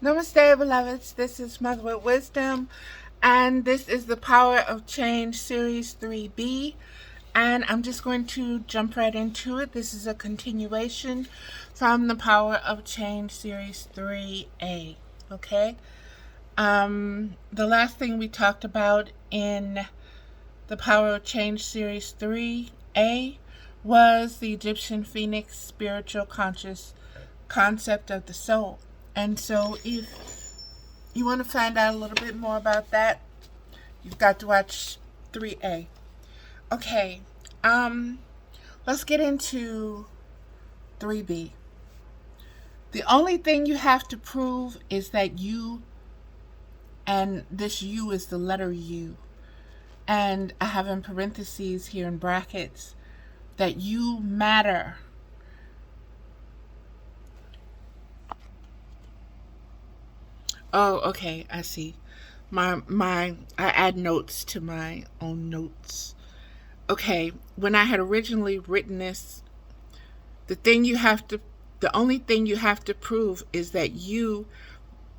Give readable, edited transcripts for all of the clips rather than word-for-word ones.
Namaste, beloveds. This is Mother with Wisdom, and this is the Power of Change Series 3B. And I'm just going to jump right into it. This is a continuation from the Power of Change Series 3A. Okay? The last thing we talked about in the Power of Change Series 3A was the Egyptian Phoenix spiritual conscious concept of the soul. And so if you want to find out a little bit more about that, you've got to watch 3A. Okay, let's get into 3B. The only thing you have to prove is that you, and this you is the letter U, and I have in parentheses here in brackets that you matter. Oh, okay, I see. I add notes to my own notes. Okay, when I had originally written this, the thing you have to the only thing you have to prove is that you,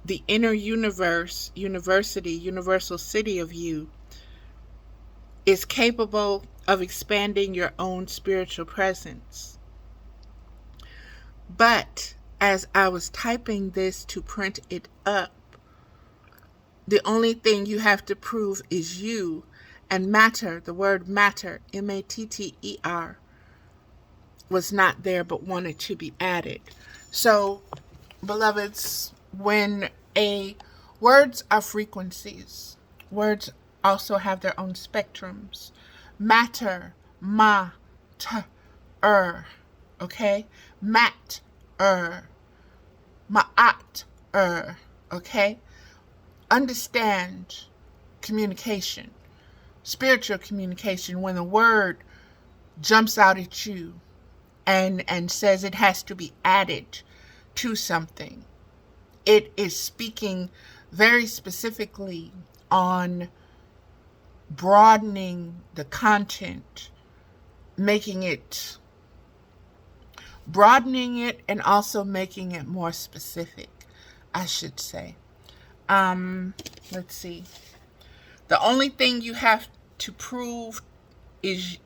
the inner universe, university, universal city of you, is capable of expanding your own spiritual presence. But as I was typing this to print it up, the only thing you have to prove is you, and matter, the word matter, matter, was not there but wanted to be added. So, beloveds, when words are frequencies, words also have their own spectrums. Matter, okay? Ma'at, okay? Understand communication, spiritual communication, when a word jumps out at you and says it has to be added to something. It is speaking very specifically on broadening the content, broadening it and also making it more specific, I should say. Let's see. The only thing you have to prove is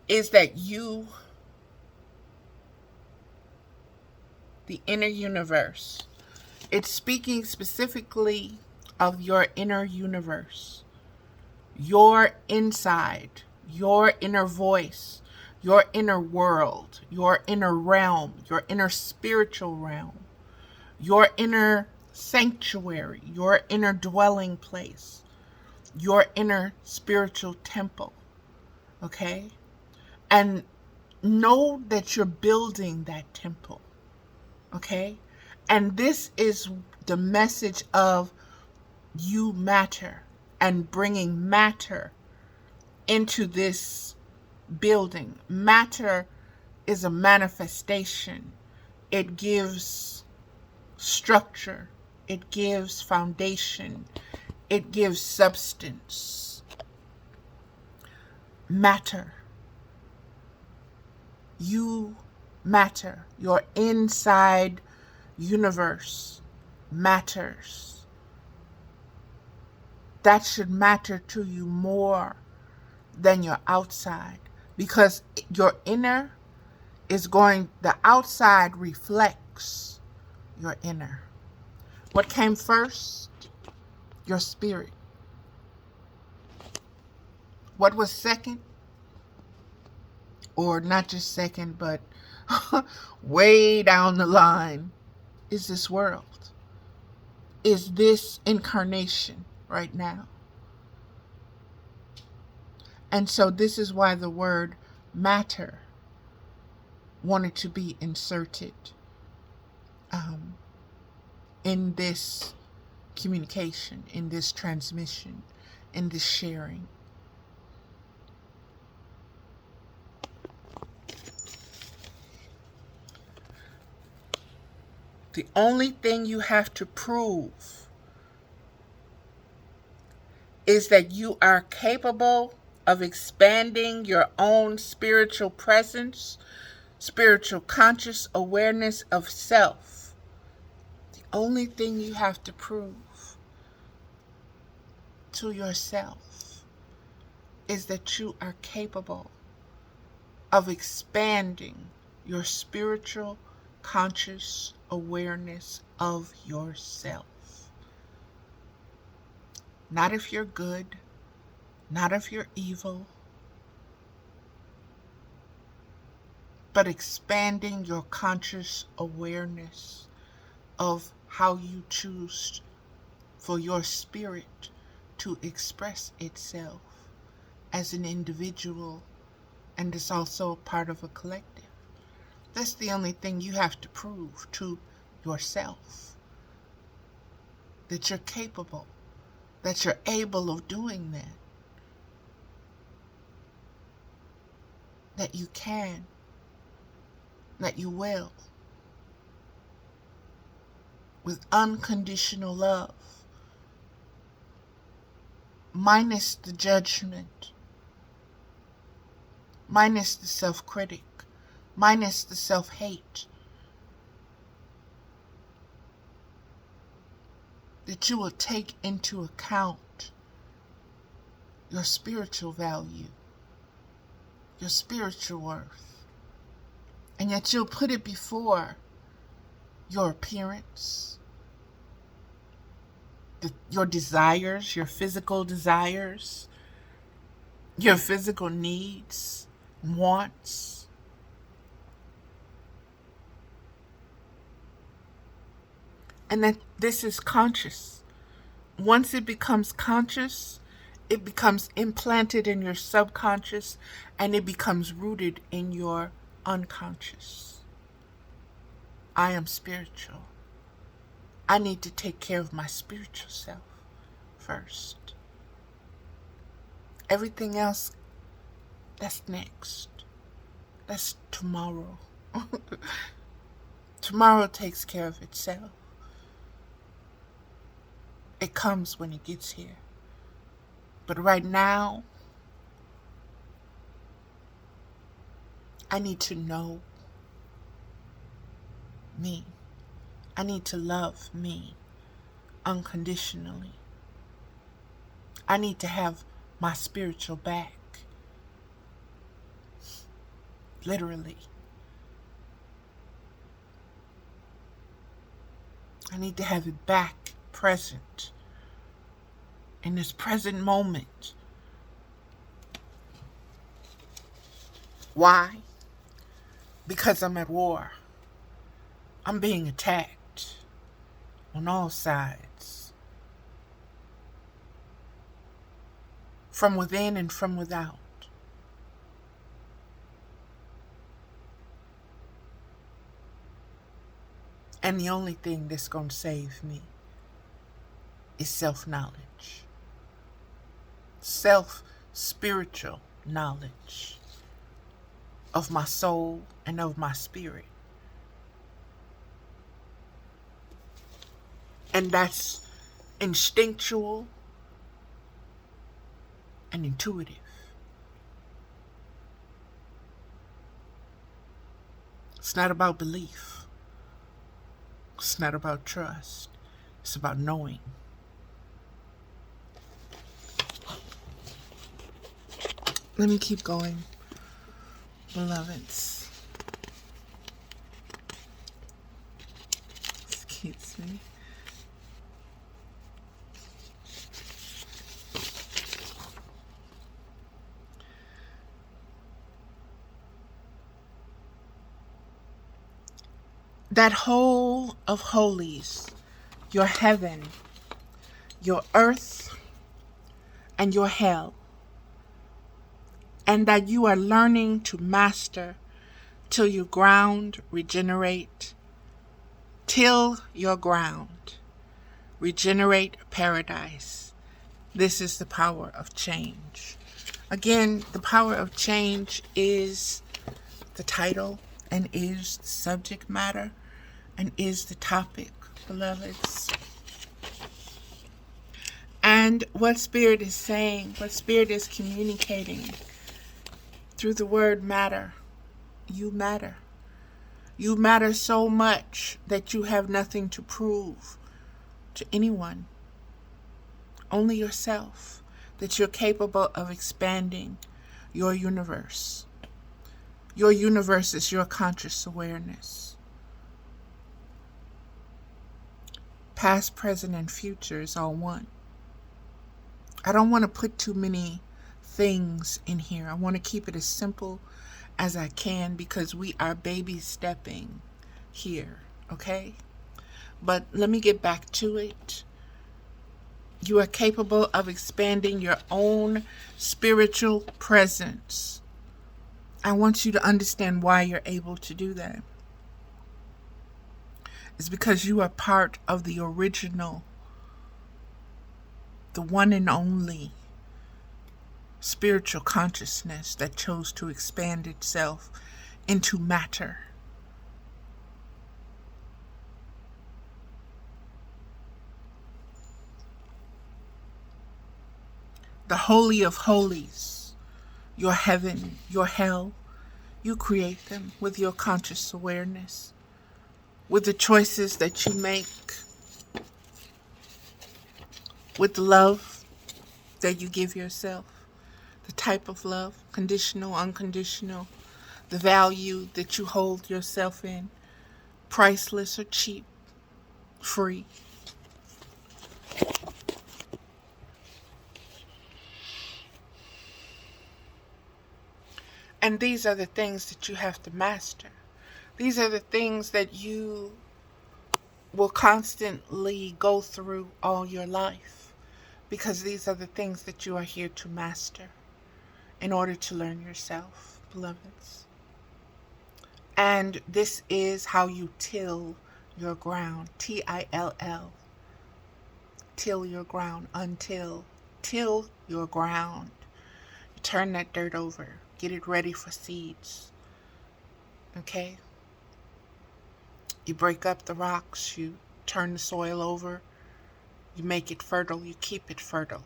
that you, the inner universe. It's speaking specifically of your inner universe, your inside, your inner voice, your inner world, your inner realm, your inner spiritual realm, your inner sanctuary, your inner dwelling place, your inner spiritual temple. Okay? And know that you're building that temple. Okay? And this is the message of you matter and bringing matter into this building. Matter is a manifestation. It gives structure. It gives foundation. It gives substance. Matter. You matter. Your inside universe matters. That should matter to you more than your outside, because your inner the outside reflects your inner. What came first? Your spirit. What was second? Or not just second, but way down the line, is this world, is this incarnation right now. And so this is why the word matter wanted to be inserted in this communication, in this transmission, in this sharing. The only thing you have to prove is that you are capable of expanding your own spiritual presence, spiritual conscious awareness of self. The only thing you have to prove to yourself is that you are capable of expanding your spiritual conscious awareness of yourself. Not if you're good, not if you're evil, but expanding your conscious awareness of how you choose for your spirit to express itself as an individual and is also a part of a collective. That's the only thing you have to prove to yourself. That you're capable, that you're able of doing that. That you can, that you will. With unconditional love. Minus the judgment. Minus the self-critic. Minus the self-hate. That you will take into account your spiritual value, your spiritual worth, and yet you'll put it before your appearance, your desires, your physical desires, your physical needs, wants. And that this is conscious. Once it becomes conscious, it becomes implanted in your subconscious and it becomes rooted in your unconscious. I am spiritual. I need to take care of my spiritual self first. Everything else, that's next. That's tomorrow. Tomorrow takes care of itself. It comes when it gets here. But right now, I need to know me. I need to love me unconditionally. I need to have my spiritual back. Literally. I need to have it back, present, in this present moment. Why? Because I'm at war. I'm being attacked on all sides, from within and from without. And the only thing that's going to save me is self-knowledge. Self-spiritual knowledge of my soul and of my spirit. And that's instinctual and intuitive. It's not about belief. It's not about trust. It's about knowing. Let me keep going, beloveds. Excuse me. That whole of holies, your heaven, your earth, and your hell, and that you are learning to master till your ground regenerate, till your ground regenerate paradise. This is the power of change. Again, the power of change is the title and is the subject matter and is the topic, beloveds. And what Spirit is saying, what Spirit is communicating through the word matter, you matter. You matter so much that you have nothing to prove to anyone, only yourself, that you're capable of expanding your universe. Your universe is your conscious awareness. Past, present, and future is all one. I don't want to put too many things in here. I want to keep it as simple as I can because we are baby stepping here, okay? But let me get back to it. You are capable of expanding your own spiritual presence. I want you to understand why you're able to do that. It's because you are part of the original, the one and only spiritual consciousness that chose to expand itself into matter. The Holy of Holies, your heaven, your hell, you create them with your conscious awareness, with the choices that you make, with the love that you give yourself, the type of love, conditional, unconditional, the value that you hold yourself in, priceless or cheap, free. And these are the things that you have to master. These are the things that you will constantly go through all your life, because these are the things that you are here to master in order to learn yourself, beloveds. And this is how you till your ground. T-I-L-L. Till your ground. Until. Till your ground. You turn that dirt over. Get it ready for seeds. Okay? You break up the rocks. You turn the soil over. You make it fertile. You keep it fertile.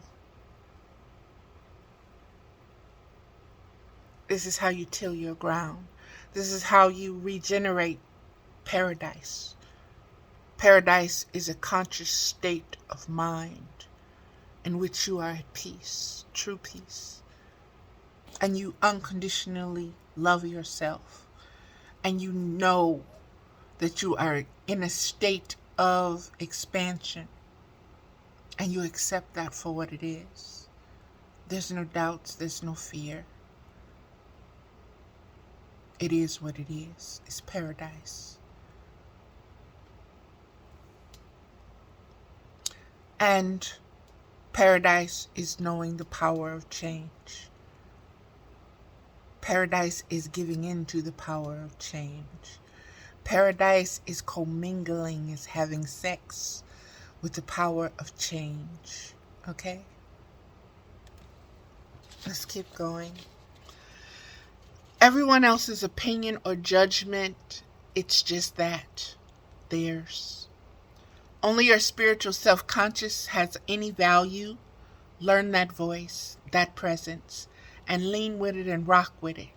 This is how you till your ground. This is how you regenerate paradise. Paradise is a conscious state of mind in which you are at peace, true peace. And you unconditionally love yourself. And you know that you are in a state of expansion. And you accept that for what it is. There's no doubts, there's no fear. It is what it is. It's paradise. And paradise is knowing the power of change. Paradise is giving in to the power of change. Paradise is commingling, is having sex with the power of change. Okay? Let's keep going. Everyone else's opinion or judgment, it's just that. Theirs. Only your spiritual self-conscious has any value. Learn that voice, that presence, and lean with it and rock with it.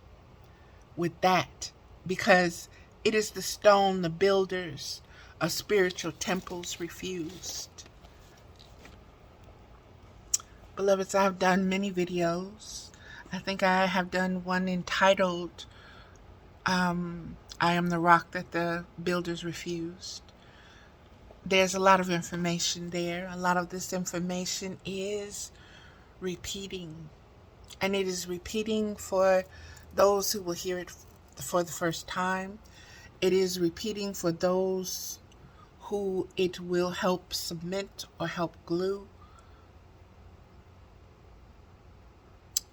With that. Because it is the stone the builders of spiritual temples refused. Beloveds, I've done many videos. I think I have done one entitled, I am the rock that the builders refused. There's a lot of information there. A lot of this information is repeating. And it is repeating for those who will hear it for the first time. It is repeating for those who it will help cement or help glue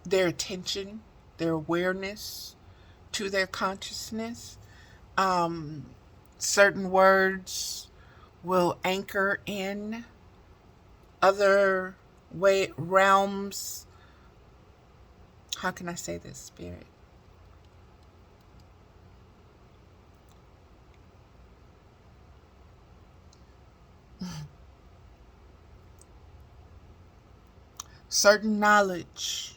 their attention, their awareness to their consciousness. Certain words will anchor in other realms. How can I say this, Spirit? Certain knowledge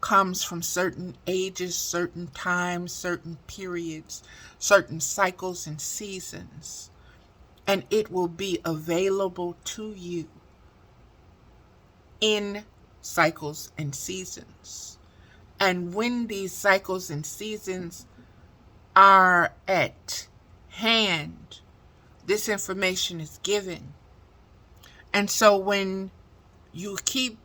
comes from certain ages, certain times, certain periods, certain cycles and seasons. And it will be available to you in cycles and seasons. And when these cycles and seasons are at hand, this information is given. And so when you keep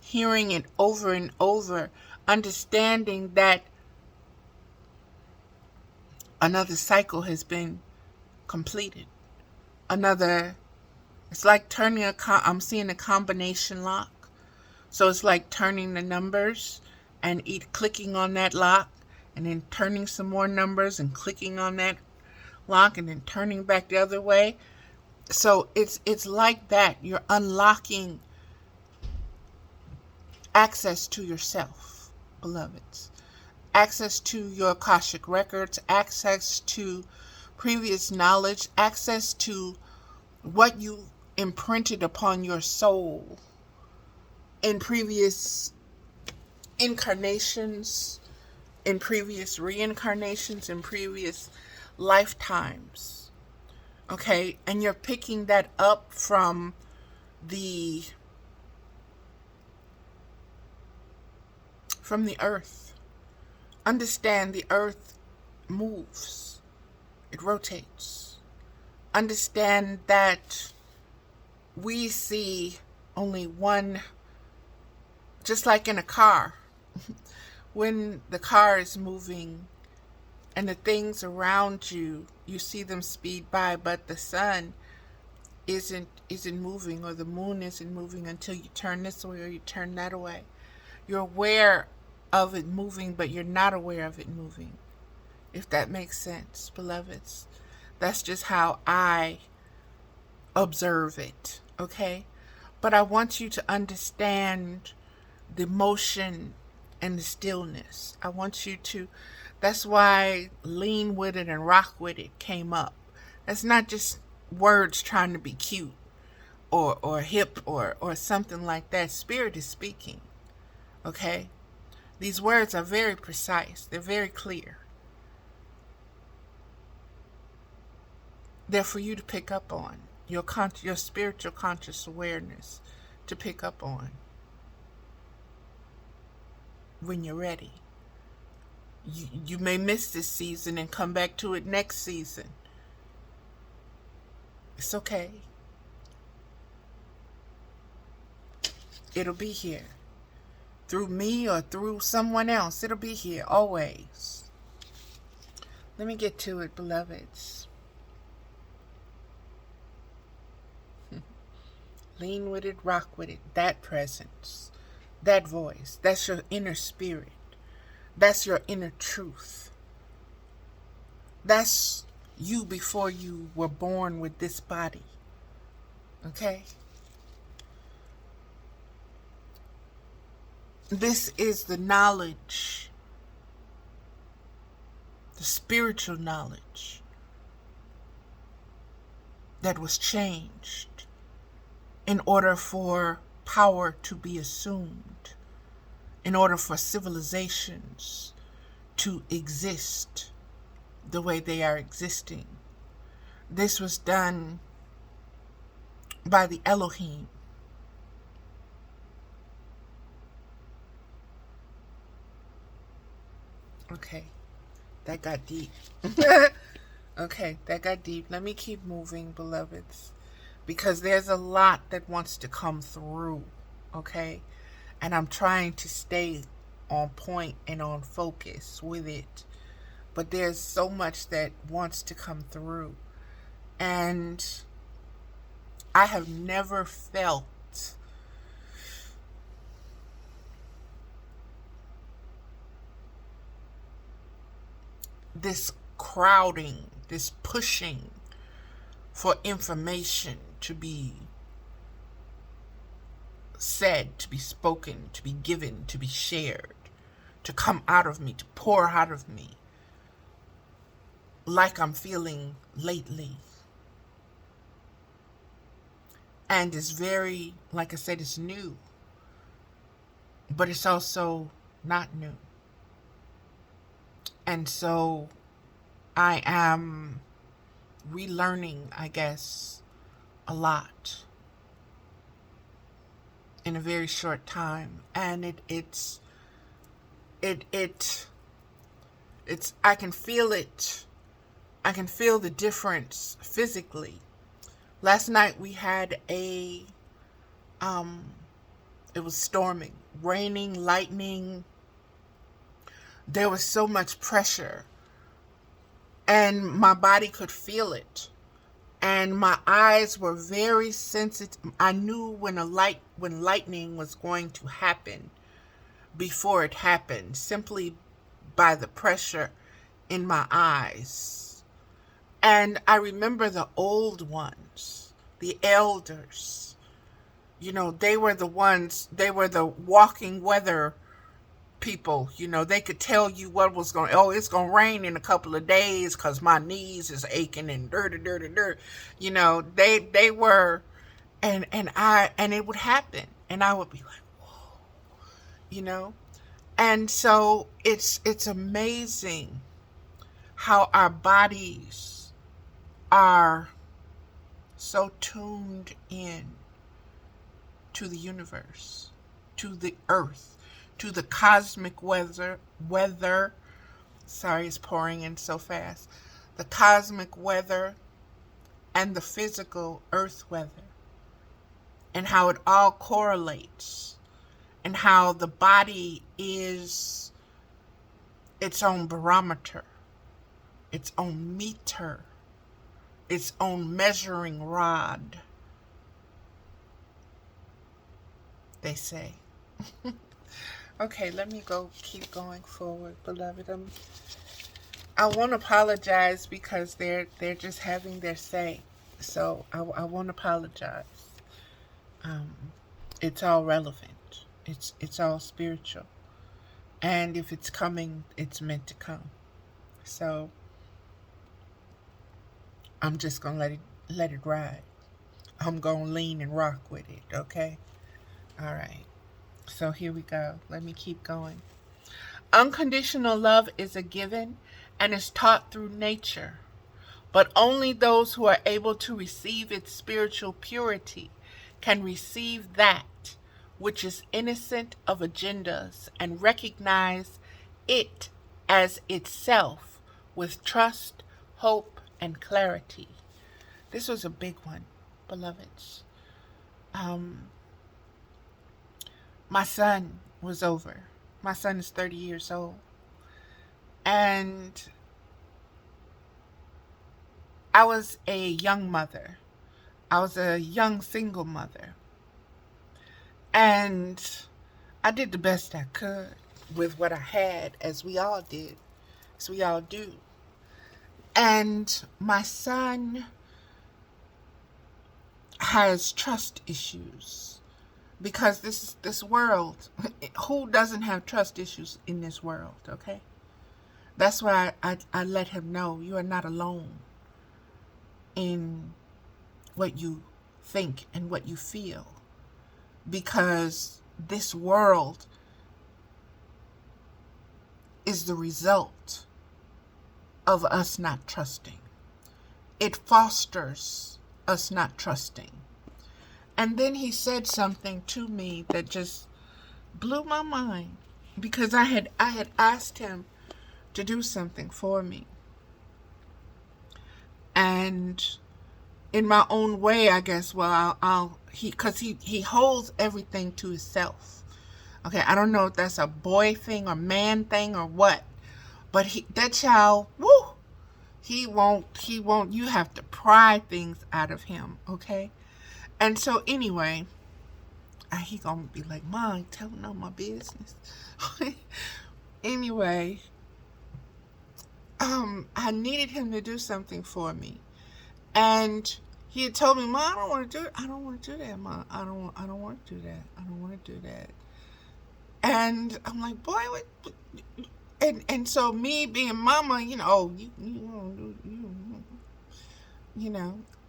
hearing it over and over, understanding that another cycle has been completed, it's like turning I'm seeing a combination lock. So it's like turning the numbers and clicking on that lock, and then turning some more numbers and clicking on that lock, and then turning back the other way. So it's like that. You're unlocking access to yourself, beloveds. Access to your Akashic records, access to previous knowledge, access to what you imprinted upon your soul in previous incarnations, in previous reincarnations, in previous lifetimes. Okay? And you're picking that up from the earth. Understand the earth moves. It rotates. Understand that we see only one, just like in a car. When the car is moving and the things around you, you see them speed by, but the sun isn't moving, or the moon isn't moving until you turn this way or you turn that way. You're aware of it moving, but you're not aware of it moving. If that makes sense, beloveds. That's just how I observe it, okay? But I want you to understand the motion and the stillness. I want you to, that's why lean with it and rock with it came up. That's not just words trying to be cute or hip or something like that. Spirit is speaking, okay? These words are very precise. They're very clear. They're for you to pick up on. Your spiritual conscious awareness to pick up on when you're ready. You may miss this season and come back to it next season. It's okay. It'll be here. Through me or through someone else. It'll be here always. Let me get to it, beloveds. Lean with it, rock with it. That presence, that voice, that's your inner spirit. That's your inner truth. That's you before you were born with this body. Okay? This is the knowledge, the spiritual knowledge that was changed in order for power to be assumed, in order for civilizations to exist the way they are existing. This was done by the Elohim. Okay, that got deep. Okay, that got deep. Let me keep moving, beloveds, because there's a lot that wants to come through, okay? And I'm trying to stay on point and on focus with it. But there's so much that wants to come through. And I have never felt this crowding, this pushing for information to be said, to be spoken, to be given, to be shared, to come out of me, to pour out of me, like I'm feeling lately. And it's very, like I said, it's new, but it's also not new. And so I am relearning, I guess, a lot in a very short time. And it's I can feel it. I can feel the difference physically. Last night we had it was storming, raining, lightning. There was so much pressure, and my body could feel it. And my eyes were very sensitive. I knew when lightning was going to happen before it happened, simply by the pressure in my eyes. And I remember the old ones, the elders. They were the ones, they were the walking weather people. They could tell you what was going, oh, it's going to rain in a couple of days because my knees is aching and dirt. They were, and it would happen. And I would be like, whoa. And so it's amazing how our bodies are so tuned in to the universe, to the earth, to the cosmic weather. Sorry, it's pouring in so fast. The cosmic weather and the physical earth weather, and how it all correlates, and how the body is its own barometer, its own meter, its own measuring rod, they say. Okay, let me keep going forward, beloved. I won't apologize because they're just having their say. So I won't apologize. It's all relevant. It's all spiritual. And if it's coming, it's meant to come. So I'm just gonna let it ride. I'm gonna lean and rock with it, okay? All right. So here we go. Let me keep going. Unconditional love is a given and is taught through nature, but only those who are able to receive its spiritual purity can receive that which is innocent of agendas and recognize it as itself with trust, hope, and clarity. This was a big one, beloveds. My son was over. My son is 30 years old. And I was a young mother. I was a young single mother. And I did the best I could with what I had, as we all did, as we all do. And my son has trust issues. Because this world, who doesn't have trust issues in this world, okay? That's why I let him know you are not alone in what you think and what you feel. Because this world is the result of us not trusting. It fosters us not trusting. And then he said something to me that just blew my mind, because I had asked him to do something for me. And in my own way, I guess, well, because he holds everything to himself. Okay, I don't know if that's a boy thing or man thing or what, but that child, woo, he won't, you have to pry things out of him, okay? And so anyway, he gonna be like, Mom, telling all my business. Anyway, I needed him to do something for me. And he had told me, Mom, I don't want to do it. I don't want to do that, Mom. I don't want to do that. I don't want to do that. And I'm like, boy, what? And so me being mama,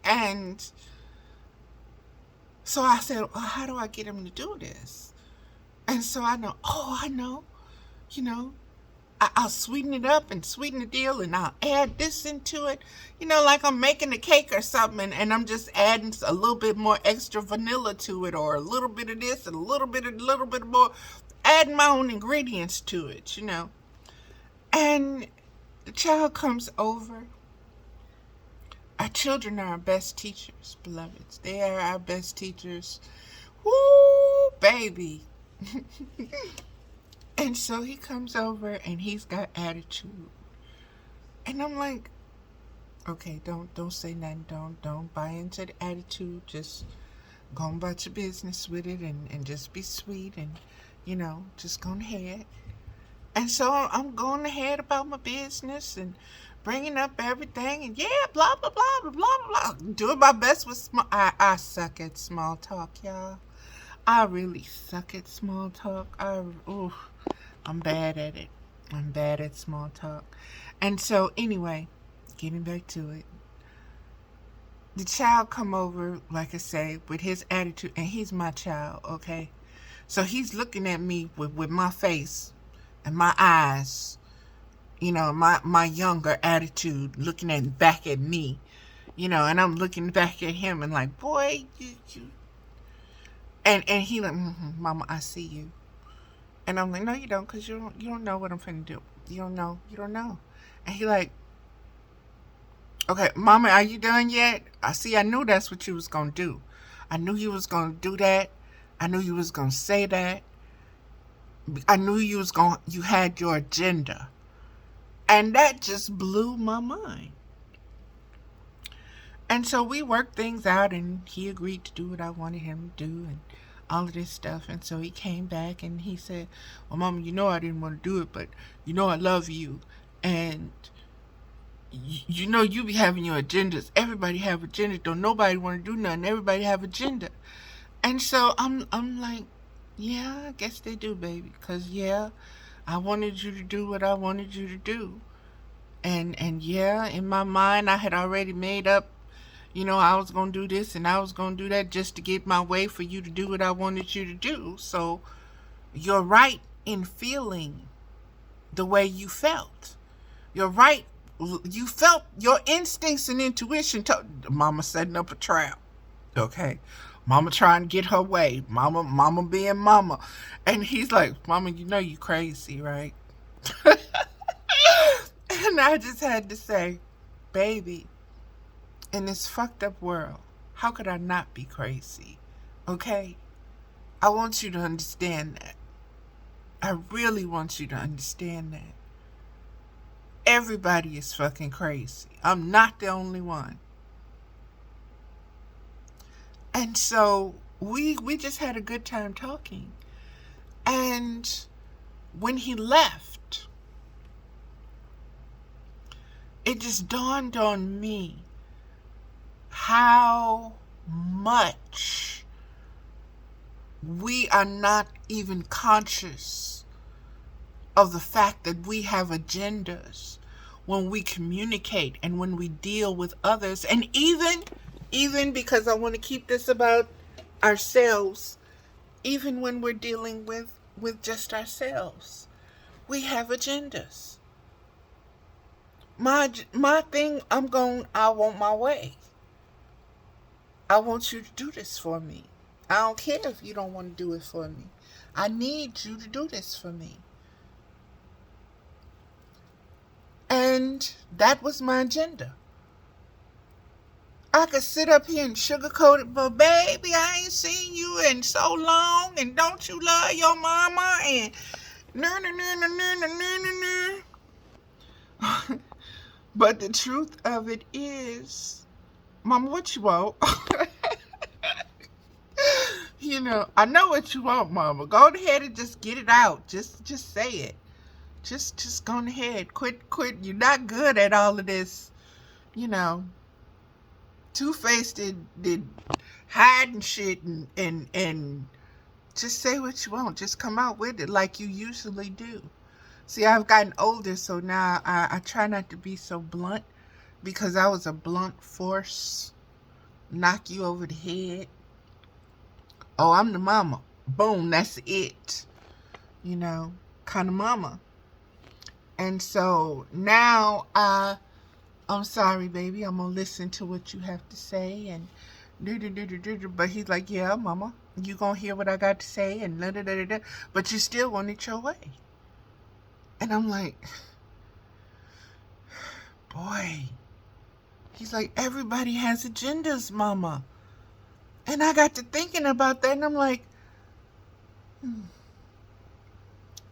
and so I said, well, how do I get him to do this? And so I know. you know, I'll sweeten it up and sweeten the deal, and I'll add this into it. Like I'm making a cake or something, and I'm just adding a little bit more extra vanilla to it, or a little bit of this and a little bit more, adding my own ingredients to it. And the child comes over. Our children are our best teachers, beloveds. They are our best teachers. Woo, baby. And so he comes over and he's got attitude. And I'm like, okay, don't say nothing. Don't buy into the attitude. Just go about your business with it and just be sweet and, just go ahead. And so I'm going ahead about my business and bringing up everything and blah, blah, blah, blah, blah, blah. Doing my best with I suck at small talk, y'all. I really suck at small talk. I'm bad at it. I'm bad at small talk. And so anyway, getting back to it. The child come over, like I say, with his attitude, and he's my child, okay? So he's looking at me with my face and my eyes, my younger attitude, looking back at me, and I'm looking back at him and like, boy, you. And he like, Mama, I see you. And I'm like, no, you don't, because you don't know what I'm finna do. You don't know. And he like, okay, Mama, are you done yet? I knew that's what you was gonna do. I knew you was gonna do that. I knew you was gonna say that. I knew you had your agenda. And that just blew my mind. And so we worked things out, and he agreed to do what I wanted him to do and all of this stuff. And so he came back and he said, well, Mama, I didn't want to do it, but I love you. And you be having your agendas. Everybody have agendas. Don't nobody want to do nothing. Everybody have agenda. And so I'm like, yeah, I guess they do, baby. Because, I wanted you to do what I wanted you to do. And in my mind, I had already made up, I was going to do this and I was going to do that just to get my way for you to do what I wanted you to do. So you're right in feeling the way you felt. You're right. You felt your instincts and intuition. Mama setting up a trap. Okay. Mama trying to get her way. Mama being mama. And he's like, Mama, you crazy, right? And I just had to say, baby, in this fucked up world, how could I not be crazy? Okay? I want you to understand that. I really want you to understand that. Everybody is fucking crazy. I'm not the only one. And so we just had a good time talking. And when he left, it just dawned on me how much we are not even conscious of the fact that we have agendas when we communicate and when we deal with others. And even because I want to keep this about ourselves, even when we're dealing with just ourselves, we have agendas. My thing, I want my way. I want you to do this for me. I don't care if you don't want to do it for me. I need you to do this for me. And that was my agenda. I could sit up here and sugarcoat it, but baby, I ain't seen you in so long, and don't you love your mama, and But the truth of it is, Mama, what you want? I know what you want, Mama. Go ahead and just get it out. Just say it. Just go ahead. Quit. You're not good at all of this, two-faced and hiding shit and just say what you want. Just come out with it like you usually do. See, I've gotten older, so now I try not to be so blunt, because I was a blunt force. Knock you over the head. Oh, I'm the mama. Boom, that's it. kind of mama. And so now I'm sorry, baby. I'm gonna listen to what you have to say and but he's like, yeah, mama, you gonna hear what I got to say and but you still want it your way. And I'm like, boy. He's like, everybody has agendas, mama. And I got to thinking about that, and I'm like,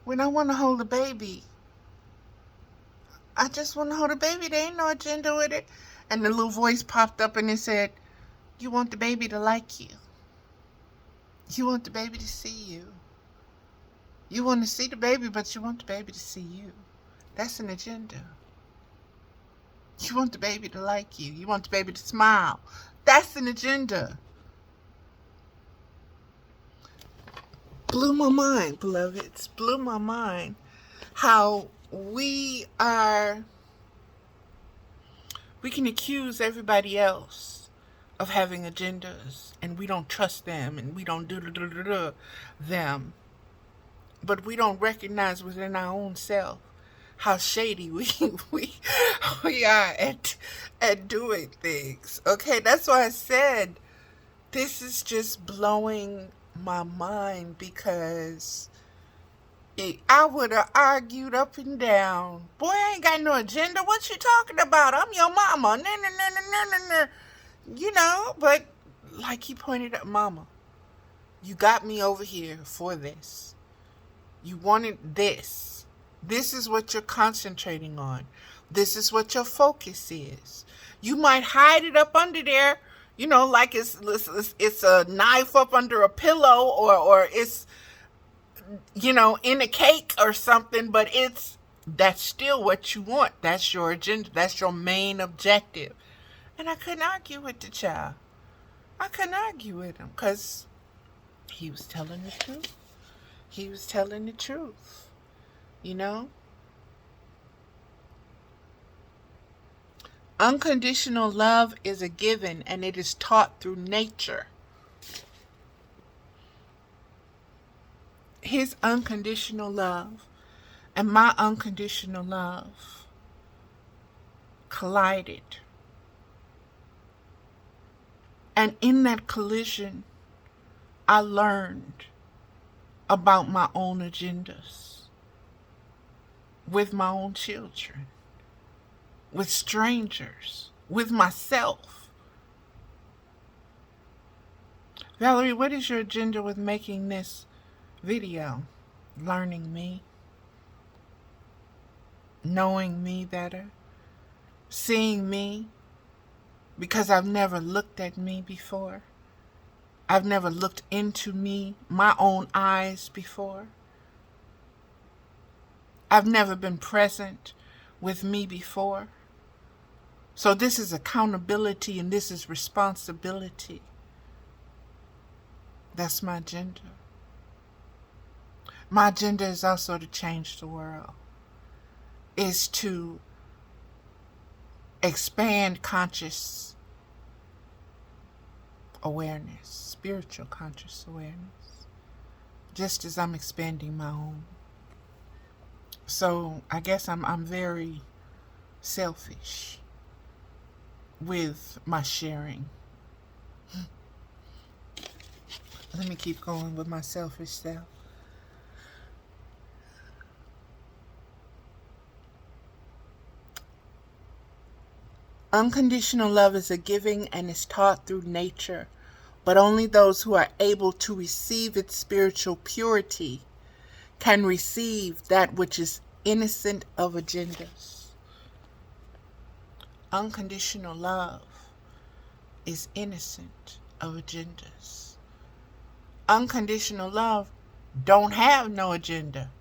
when I want to hold a baby, I just want to hold a baby. There ain't no agenda with it. And the little voice popped up and it said, you want the baby to like you. You want the baby to see you. You want to see the baby, but you want the baby to see you. That's an agenda. You want the baby to like you. You want the baby to smile. That's an agenda. Blew my mind, beloveds. Blew my mind how we can accuse everybody else of having agendas, and we don't trust them, and we don't do them, but we don't recognize within our own self how shady we are at doing things. Okay, that's why I said this is just blowing my mind, because I would have argued up and down. Boy, I ain't got no agenda. What you talking about? I'm your mama. You know, but like he pointed out, mama, you got me over here for this. You wanted this. This is what you're concentrating on. This is what your focus is. You might hide it up under there, you know, like it's a knife up under a pillow, or it's, you know, in a cake or something, but that's still what you want. That's your agenda. That's your main objective. And I couldn't argue with the child. I couldn't argue with him, because he was telling the truth. He was telling the truth, you know. Unconditional love is a given, and it is taught through nature. His unconditional love and my unconditional love collided. And in that collision, I learned about my own agendas with my own children, with strangers, with myself. Valerie, what is your agenda with making this video? Learning me, knowing me better, seeing me, because I've never looked at me before. I've never looked into me, my own eyes before. I've never been present with me before. So this is accountability, and this is responsibility. That's my agenda. My agenda is also to change the world. Is to expand conscious awareness, spiritual conscious awareness, just as I'm expanding my own. So I guess I'm very selfish with my sharing. Let me keep going with my selfish self. Unconditional love is a giving and is taught through nature, but only those who are able to receive its spiritual purity can receive that which is innocent of agendas. Unconditional love is innocent of agendas. Unconditional love don't have no agenda.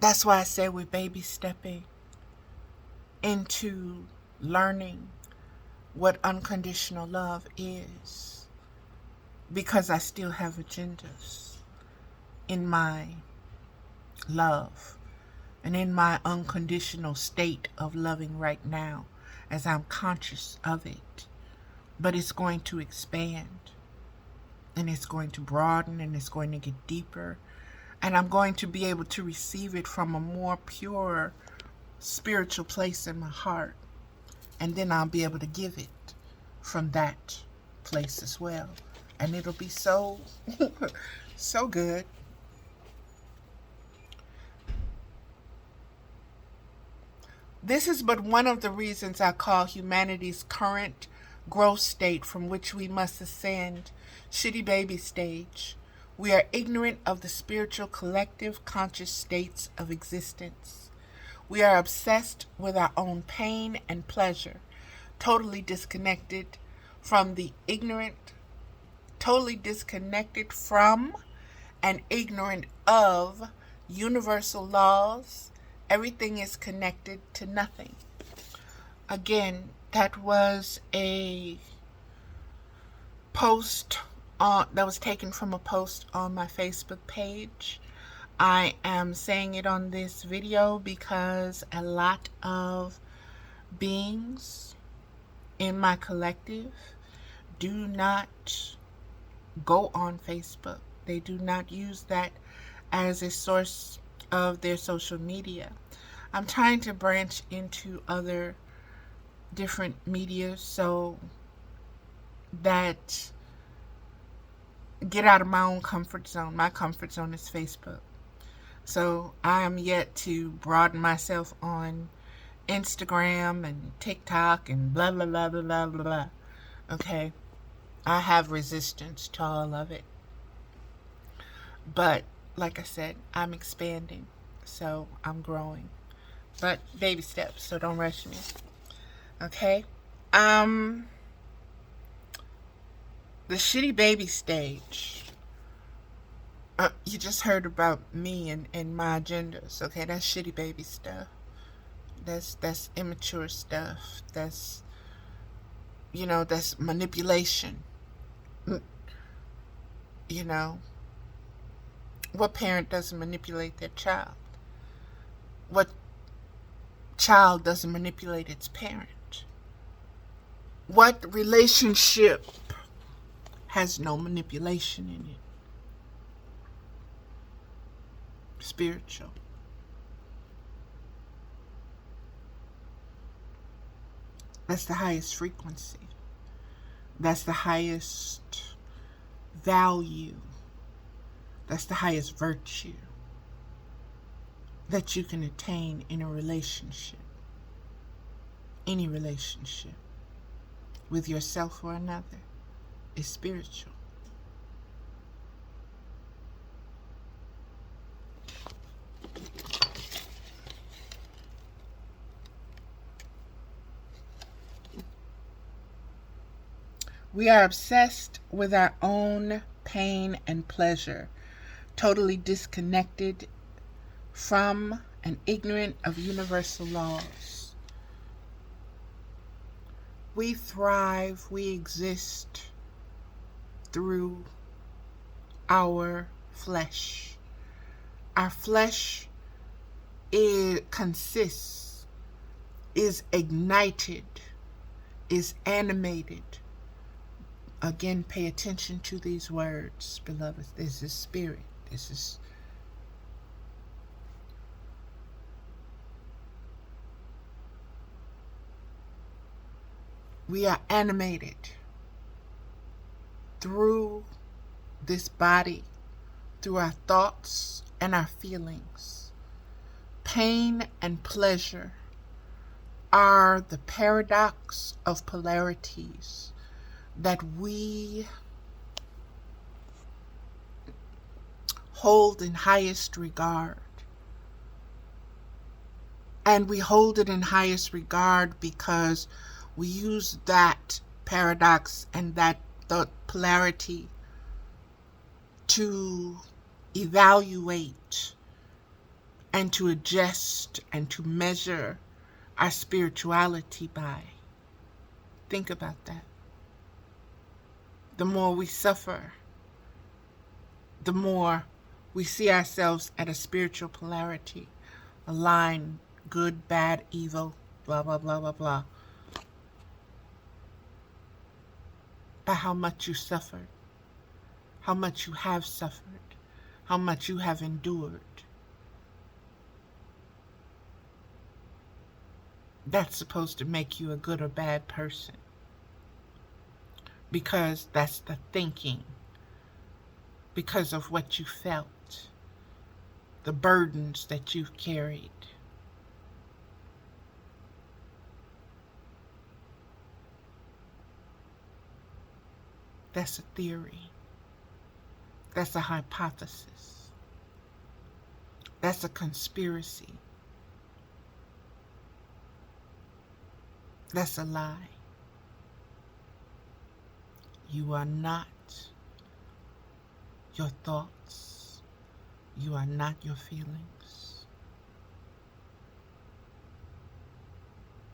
That's why I say we're baby stepping into learning what unconditional love is, because I still have agendas in my love and in my unconditional state of loving right now, as I'm conscious of it. But it's going to expand, and it's going to broaden, and it's going to get deeper, And I'm going to be able to receive it from a more pure spiritual place in my heart. And then I'll be able to give it from that place as well. And it'll be so, so good. This is but one of the reasons I call humanity's current growth state from which we must ascend shitty baby stage. We are ignorant of the spiritual collective conscious states of existence. We are obsessed with our own pain and pleasure, totally disconnected from and ignorant of universal laws. Everything is connected to nothing. Again, that was a post that was taken from a post on my Facebook page. I am saying it on this video because a lot of beings in my collective do not go on Facebook. They do not use that as a source of their social media. I'm trying to branch into other different media so that get out of my own comfort zone. My comfort zone is Facebook. So I am yet to broaden myself on Instagram and TikTok and blah, blah, blah, blah, blah, blah, blah. Okay. I have resistance to all of it. But like I said, I'm expanding. So I'm growing. But baby steps, so don't rush me. Okay? The shitty baby stage. You just heard about me and my agendas. Okay, that's shitty baby stuff. That's immature stuff. That's manipulation. What parent doesn't manipulate their child? What child doesn't manipulate its parent? What relationship has no manipulation in it? Spiritual. That's the highest frequency. That's the highest value. That's the highest virtue that you can attain in a relationship. Any relationship with yourself or another is spiritual. We are obsessed with our own pain and pleasure, totally disconnected from and ignorant of universal laws. We thrive, we exist through our flesh. Our flesh is ignited, is animated. Again, pay attention to these words, beloved. This is spirit. We are animated through this body, through our thoughts and our feelings. Pain and pleasure are the paradox of polarities that we hold in highest regard. And we hold it in highest regard because we use that paradox and the polarity to evaluate and to adjust and to measure our spirituality by. Think about that. The more we suffer, the more we see ourselves at a spiritual polarity, a line, good, bad, evil, blah, blah, blah, blah, blah. By how much you suffered, how much you have suffered, how much you have endured. That's supposed to make you a good or bad person, because that's the thinking, because of what you felt, the burdens that you've carried. That's a theory. That's a hypothesis. That's a conspiracy. That's a lie. You are not your thoughts. You are not your feelings.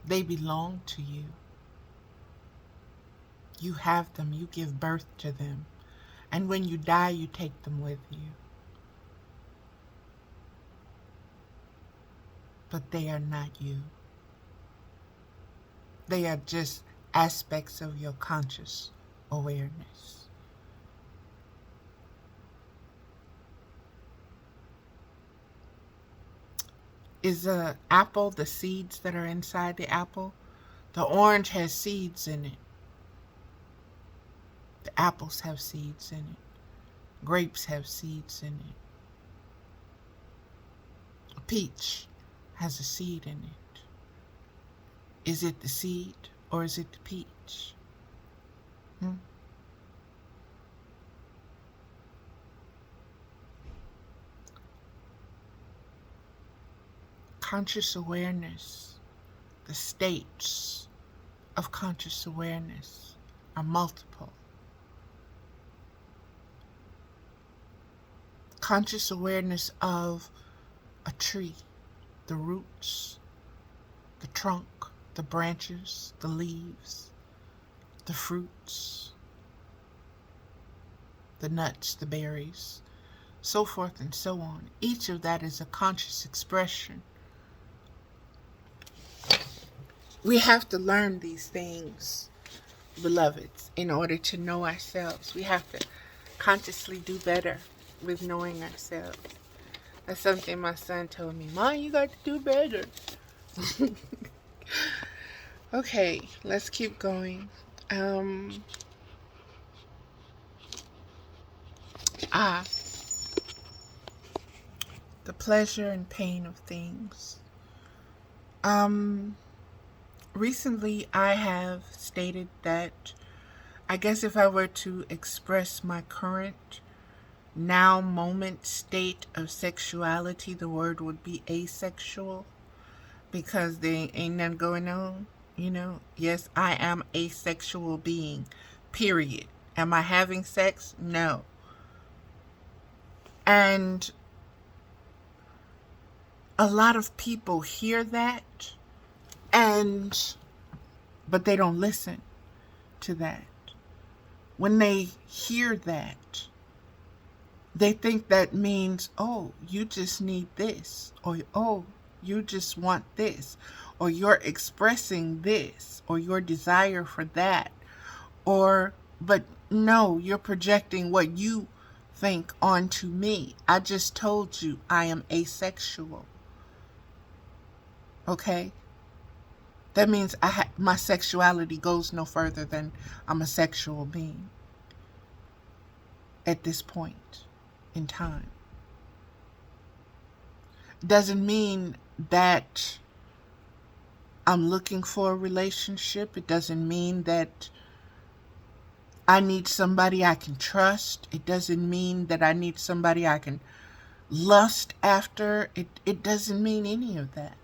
They belong to you. You have them. You give birth to them. And when you die, you take them with you. But they are not you. They are just aspects of your conscious awareness. Is the apple the seeds that are inside the apple? The orange has seeds in it. The apples have seeds in it. Grapes have seeds in it. A peach has a seed in it. Is it the seed or is it the peach? Conscious awareness, the states of conscious awareness are multiple. Conscious awareness of a tree, the roots, the trunk, the branches, the leaves, the fruits, the nuts, the berries, so forth and so on. Each of that is a conscious expression. We have to learn these things, beloveds, in order to know ourselves. We have to consciously do better with knowing ourselves. That's something my son told me. Mom, you got to do better. Okay, let's keep going. The pleasure and pain of things. Recently I have stated that I guess if I were to express my current now moment state of sexuality, the word would be asexual, because there ain't nothing going on, you know. Yes, I am a sexual being, period. Am I having sex? No. And a lot of people hear that, but they don't listen to that. When they hear that, they think that means, oh, you just need this, or oh, you just want this, or you're expressing this, or your desire for that, but no, you're projecting what you think onto me. I just told you I am asexual. Okay? That means my sexuality goes no further than I'm a sexual being at this point in time. Doesn't mean that I'm looking for a relationship. It doesn't mean that I need somebody I can trust. It doesn't mean that I need somebody I can lust after. It doesn't mean any of that.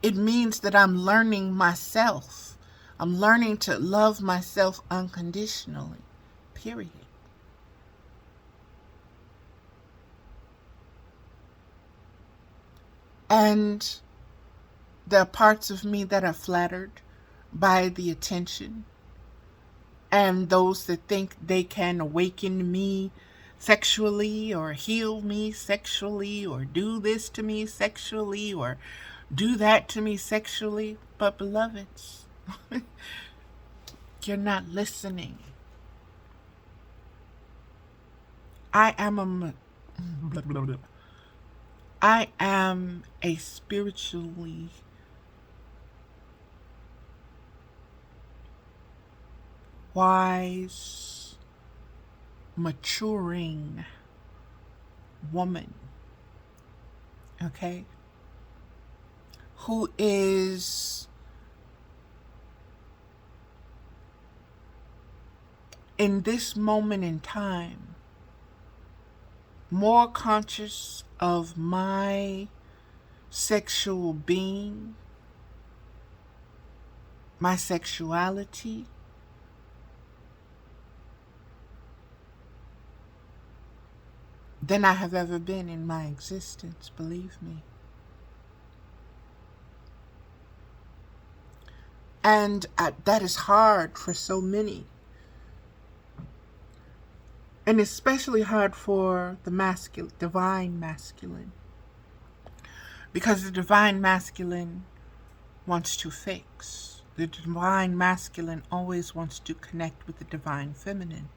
It means that I'm learning myself. I'm learning to love myself unconditionally. Period. And there are parts of me that are flattered by the attention, and those that think they can awaken me sexually, or heal me sexually, or do this to me sexually, or do that to me sexually. But beloveds, you're not listening. I am a I am a spiritually wise, maturing woman, okay, who is in this moment in time more conscious of my sexual being, my sexuality, than I have ever been in my existence, believe me. And that is hard for so many. And especially hard for the masculine, divine masculine. Because the divine masculine wants to fix. The divine masculine always wants to connect with the divine feminine.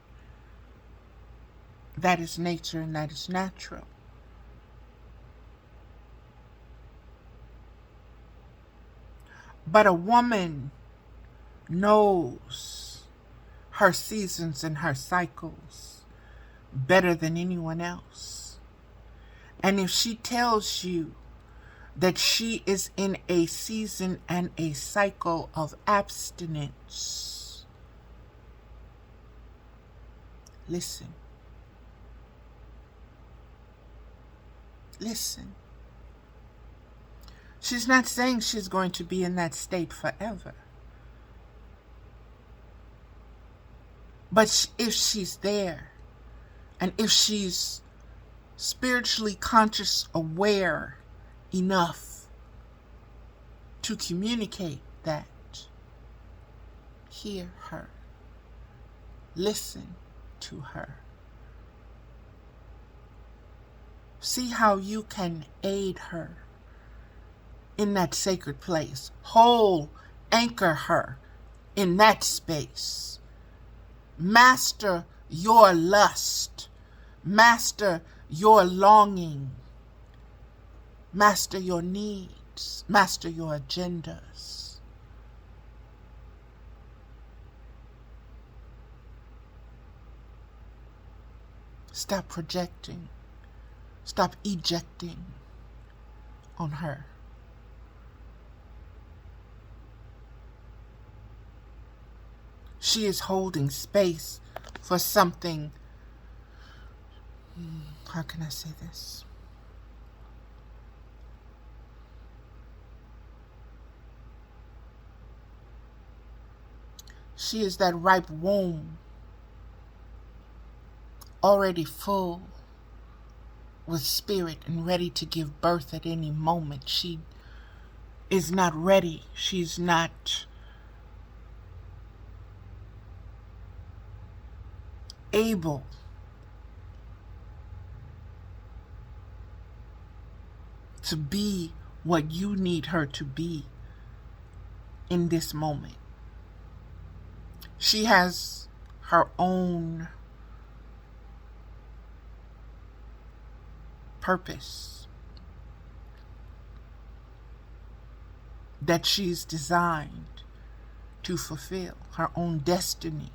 That is nature and that is natural. But a woman knows her seasons and her cycles better than anyone else. And if she tells you that she is in a season and a cycle of abstinence, listen. Listen. She's not saying she's going to be in that state forever. But if she's there, and if she's spiritually conscious, aware enough to communicate that, hear her, listen to her. See how you can aid her in that sacred place. Anchor her in that space. Master your lust. Master your longing. Master your needs. Master your agendas. Stop projecting. Stop ejecting on her. She is holding space for something. How can I say this? She is that ripe womb, already full with spirit and ready to give birth at any moment. She is not ready. She's not able to be what you need her to be in this moment. She has her own purpose that she's designed to fulfill, her own destiny.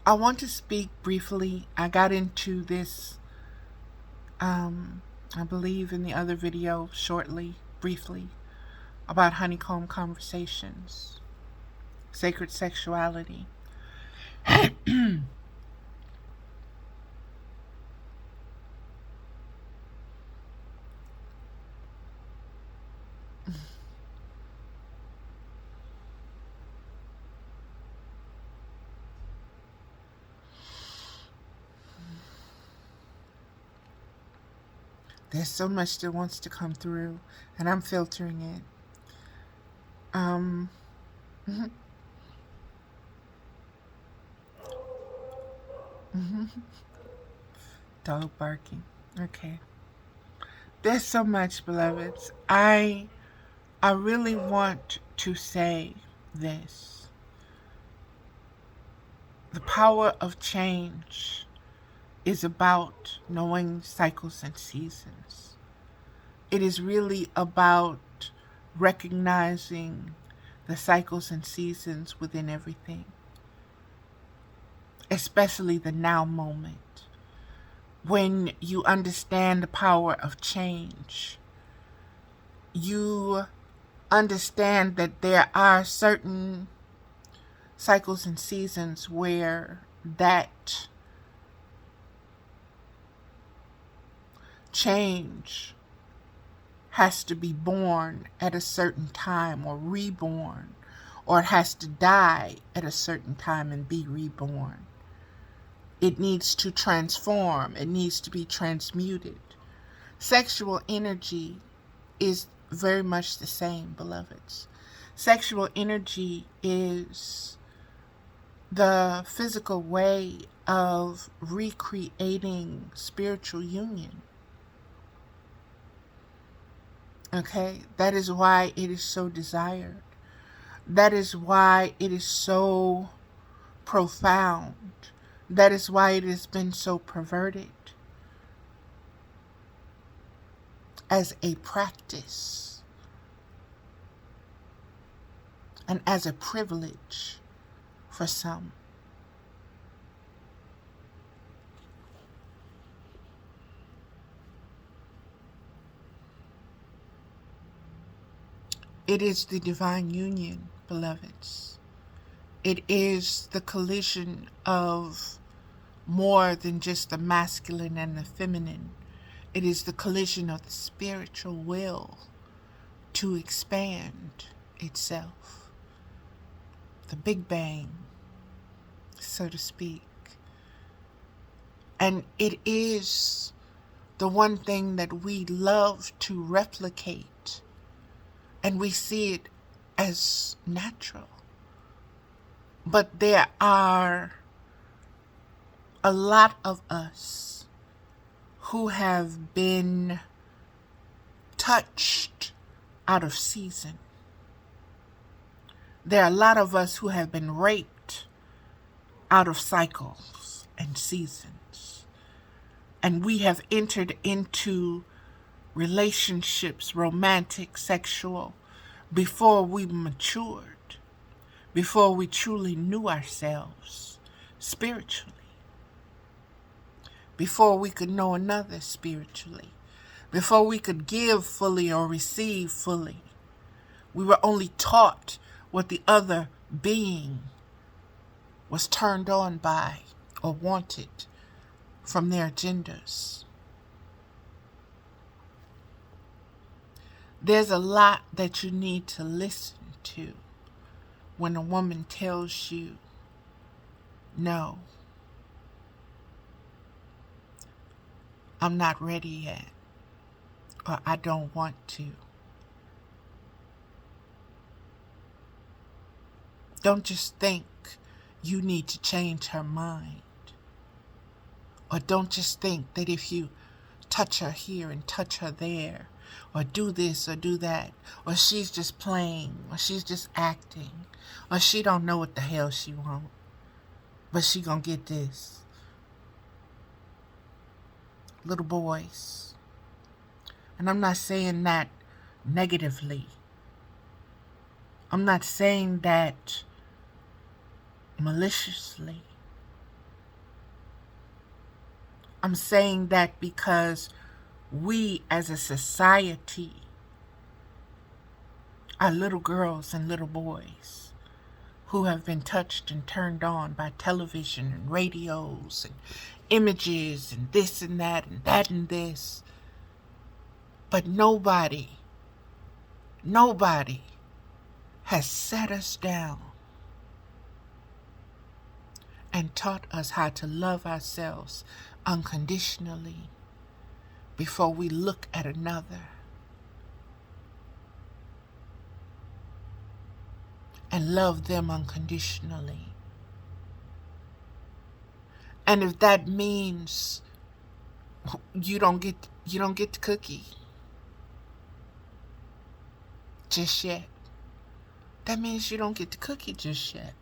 I want to speak briefly. I got into this, I believe in the other video briefly, about honeycomb conversations, sacred sexuality. There's so much that wants to come through, and I'm filtering it. Dog barking. Okay. There's so much, beloveds. I really want to say this. The power of change is about knowing cycles and seasons. It is really about recognizing the cycles and seasons within everything, especially the now moment. When you understand the power of change, you understand that there are certain cycles and seasons where that change has to be born at a certain time or reborn, or it has to die at a certain time and be reborn. It needs to transform. It needs to be transmuted. Sexual energy is very much the same, beloveds. Sexual energy is the physical way of recreating spiritual union. Okay? That is why it is so desired. That is why it is so profound. That is why it has been so perverted as a practice and as a privilege for some. It is the divine union, beloveds. It is the collision of more than just the masculine and the feminine. It is the collision of the spiritual will to expand itself. The Big Bang, so to speak. And it is the one thing that we love to replicate, and we see it as natural. But there are a lot of us who have been touched out of season. There are a lot of us who have been raped out of cycles and seasons. And we have entered into relationships, romantic, sexual, before we matured, before we truly knew ourselves spiritually, before we could know another spiritually, before we could give fully or receive fully. We were only taught what the other being was turned on by or wanted from their agendas. There's a lot that you need to listen to when a woman tells you, no, I'm not ready yet, or I don't want to. Don't just think you need to change her mind. Or don't just think that if you touch her here and touch her there, or do this or do that, or she's just playing, or she's just acting, or she don't know what the hell she want, but she gonna get this. Little boys. And I'm not saying that negatively. I'm not saying that maliciously. I'm saying that because we as a society are little girls and little boys who have been touched and turned on by television and radios and images and this and that and that and this. But nobody has sat us down and taught us how to love ourselves unconditionally before we look at another. And love them unconditionally. And if that means you don't get the cookie just yet, that means you don't get the cookie just yet.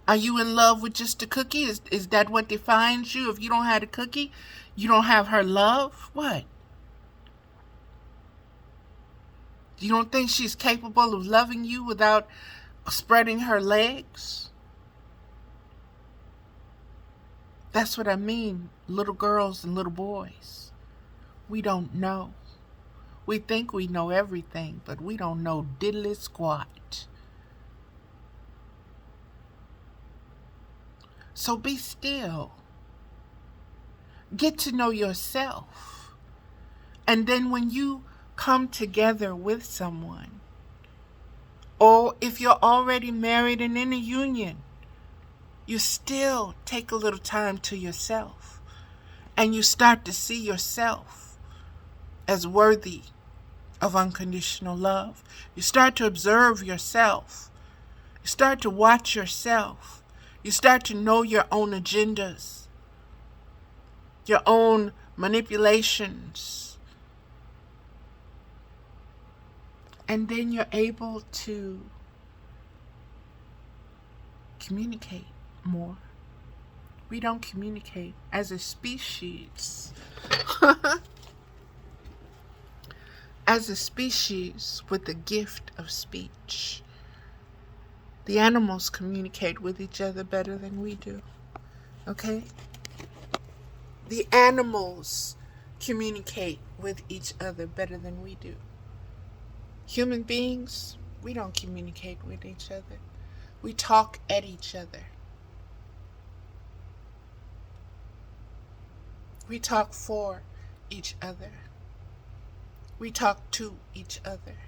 Are you in love with just a cookie? Is that what defines you? If you don't have a cookie, you don't have her love? What? You don't think she's capable of loving you without spreading her legs? That's what I mean, little girls and little boys. We don't know. We think we know everything, but we don't know diddly squat. So be still. Get to know yourself. And then when you come together with someone, or if you're already married and in a union, you still take a little time to yourself. And you start to see yourself as worthy of unconditional love. You start to observe yourself. You start to watch yourself. You start to know your own agendas, your own manipulations. And then you're able to communicate more. We don't communicate as a species. As a species with the gift of speech. The animals communicate with each other better than we do. Okay? The animals communicate with each other better than we do. Human beings, we don't communicate with each other. We talk at each other. We talk for each other. We talk to each other.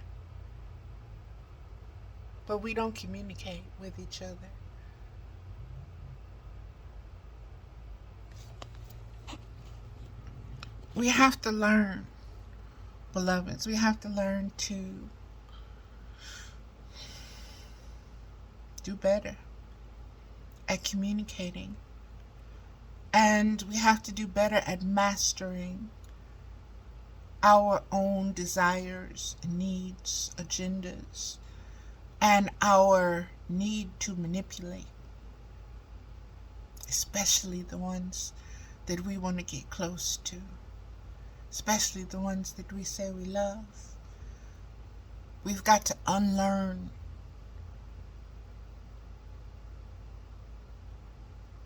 But we don't communicate with each other. We have to learn, beloveds. We have to learn to do better at communicating. And we have to do better at mastering our own desires, needs, agendas, and our need to manipulate, especially the ones that we want to get close to, especially the ones that we say we love. We've got to unlearn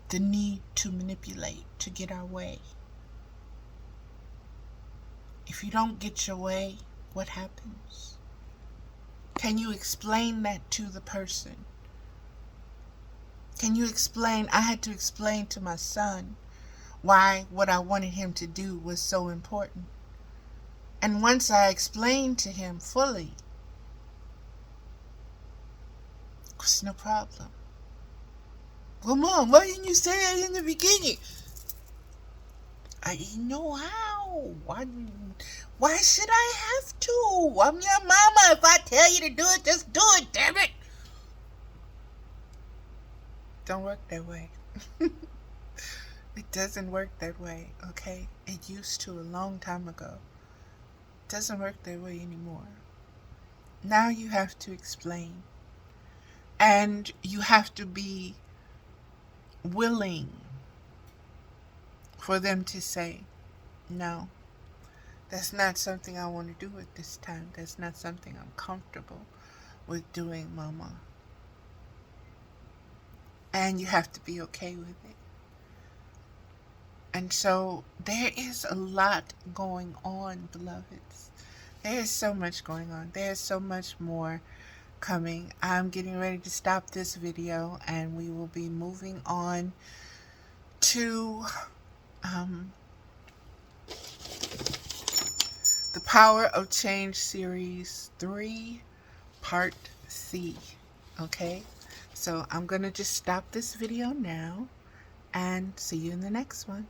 the need to manipulate to get our way. If you don't get your way, what happens? Can you explain that to the person? Can you explain? I had to explain to my son why what I wanted him to do was so important. And once I explained to him fully, it was no problem. Well, Mom, why didn't you say that in the beginning? I didn't know how. Why should I have to? I'm your mama. If I tell you to do it, just do it, damn it. Don't work that way. It doesn't work that way, okay? It used to a long time ago. It doesn't work that way anymore. Now you have to explain. And you have to be willing for them to say, no, that's not something I want to do at this time. That's not something I'm comfortable with doing, Mama. And you have to be okay with it. And so there is a lot going on, beloveds. There is so much going on. There is so much more coming. I'm getting ready to stop this video and we will be moving on to the Power of Change Series 3 Part C. Okay? So I'm going to just stop this video now and see you in the next one.